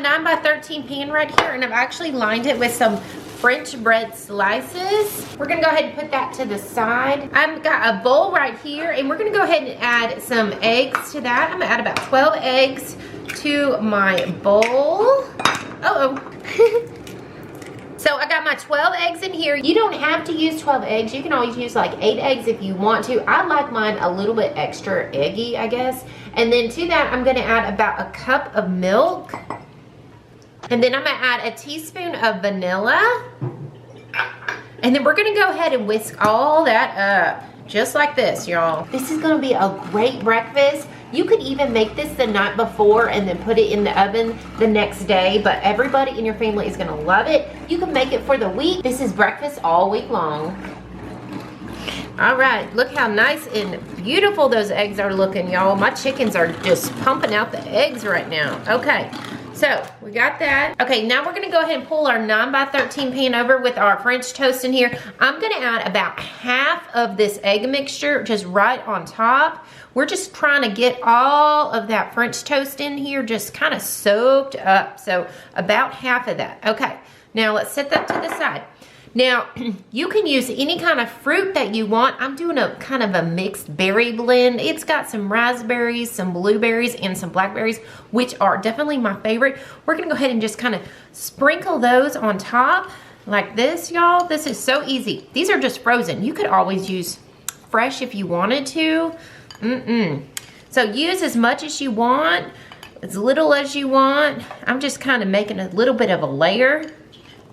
9x13 pan right here, and I've actually lined it with some French bread slices. We're gonna go ahead and put that to the side. I've got a bowl right here, and we're gonna go ahead and add some eggs to that. I'm gonna add about 12 eggs to my bowl. So I got my 12 eggs in here. You don't have to use 12 eggs. You can always use like 8 eggs if you want to. I like mine a little bit extra eggy, I guess. And then to that, I'm gonna add about a cup of milk. And then I'm gonna add a teaspoon of vanilla. And then we're gonna go ahead and whisk all that up. Just like this, y'all. This is gonna be a great breakfast. You could even make this the night before and then put it in the oven the next day, but everybody in your family is gonna love it. You can make it for the week. This is breakfast all week long. All right, look how nice and beautiful those eggs are looking, y'all. My chickens are just pumping out the eggs right now. Okay, so we got that. Okay, now we're gonna go ahead and pull our 9x13 pan over with our French toast in here. I'm gonna add about half of this egg mixture just right on top. We're just trying to get all of that French toast in here just kind of soaked up. So about half of that. Okay, now let's set that to the side. Now, you can use any kind of fruit that you want. I'm doing a kind of a mixed berry blend. It's got some raspberries, some blueberries, and some blackberries, which are definitely my favorite. We're gonna go ahead and just kind of sprinkle those on top like this, y'all. This is so easy. These are just frozen. You could always use fresh if you wanted to. So use as much as you want, as little as you want. I'm just kind of making a little bit of a layer.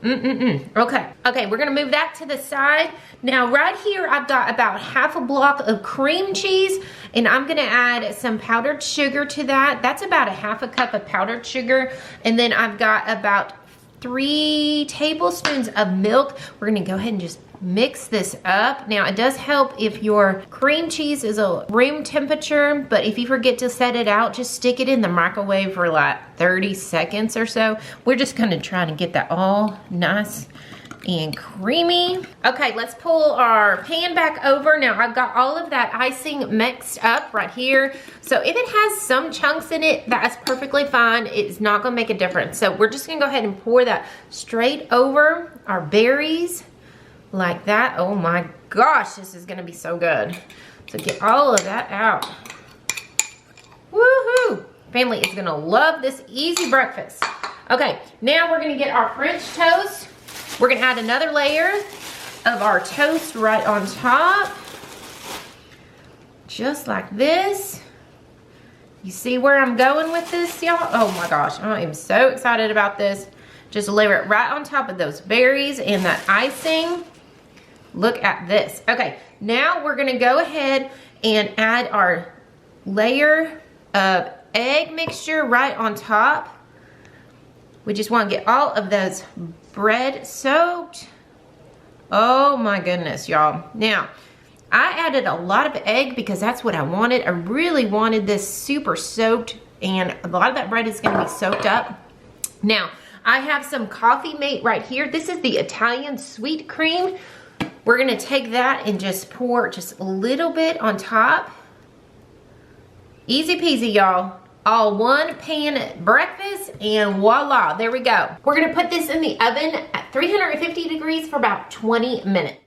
Okay, we're gonna move that to the side. Now right here, I've got about half a block of cream cheese, and I'm gonna add some powdered sugar to that. That's about a half a cup of powdered sugar. And then I've got about 3 tablespoons of milk. We're gonna go ahead and just mix this up. Now it does help if your cream cheese is a room temperature, but if you forget to set it out, just stick it in the microwave for like 30 seconds or so. We're just gonna try to get that all nice and creamy. Okay, let's pull our pan back over. Now I've got all of that icing mixed up right here. So if it has some chunks in it, that's perfectly fine. It's not gonna make a difference. So we're just gonna go ahead and pour that straight over our berries. Like that. Oh my gosh, this is gonna be so good. So get all of that out. Woohoo! Family is gonna love this easy breakfast. Okay, now we're gonna get our French toast. We're gonna add another layer of our toast right on top. Just like this. You see where I'm going with this, y'all? Oh my gosh, I am so excited about this. Just layer it right on top of those berries and that icing. Look at this. Okay, now we're gonna go ahead and add our layer of egg mixture right on top. We just wanna get all of those bread soaked. Oh my goodness, y'all. Now, I added a lot of egg because that's what I wanted. I really wanted this super soaked, and a lot of that bread is gonna be soaked up. Now, I have some coffee mate right here. This is the Italian sweet cream. We're gonna take that and just pour just a little bit on top. Easy peasy, y'all. All one pan breakfast, and voila, there we go. We're gonna put this in the oven at 350 degrees for about 20 minutes.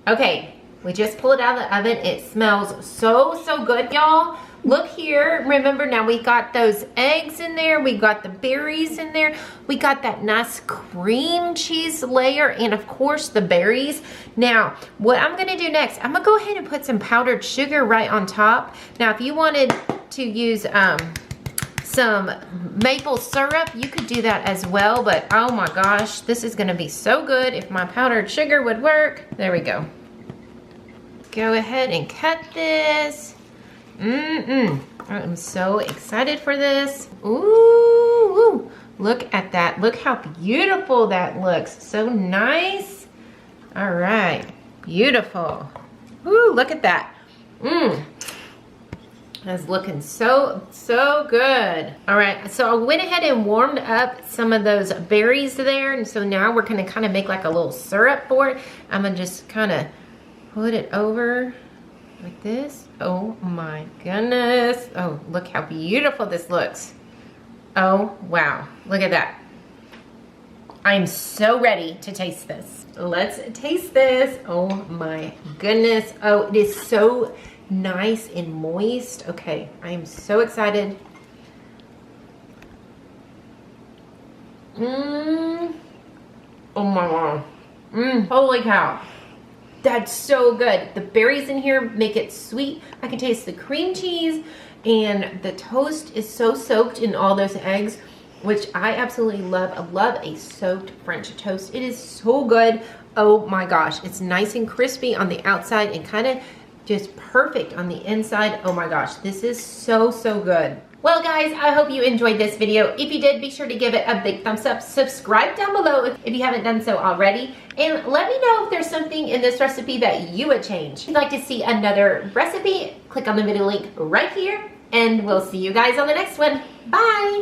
Okay, we just pulled it out of the oven. It smells so, so good, y'all. Look here, remember now we got those eggs in there, we got the berries in there, we got that nice cream cheese layer, and of course the berries. Now, what I'm gonna do next, I'm gonna go ahead and put some powdered sugar right on top. Now, if you wanted to use some maple syrup, you could do that as well, but oh my gosh, this is gonna be so good if my powdered sugar would work. There we go. Go ahead and cut this. I'm so excited for this. Ooh, look at that. Look how beautiful that looks. So nice. All right, beautiful. Ooh, look at that. That's looking so, so good. All right, so I went ahead and warmed up some of those berries there, and so now we're gonna kind of make like a little syrup for it. I'm gonna just kind of put it over like this. Oh my goodness. Oh, look how beautiful this looks. Oh, wow. Look at that. I'm so ready to taste this. Let's taste this. Oh my goodness. Oh, it is so nice and moist. Okay, I am so excited. Oh my god. Holy cow. That's so good. The berries in here make it sweet. I can taste the cream cheese, and the toast is so soaked in all those eggs, which I absolutely love. I love a soaked French toast. It is so good. Oh my gosh. It's nice and crispy on the outside and kind of just perfect on the inside. Oh my gosh. This is so, so good. Well guys, I hope you enjoyed this video. If you did, be sure to give it a big thumbs up. Subscribe down below if you haven't done so already. And let me know if there's something in this recipe that you would change. If you'd like to see another recipe, click on the video link right here. And we'll see you guys on the next one. Bye!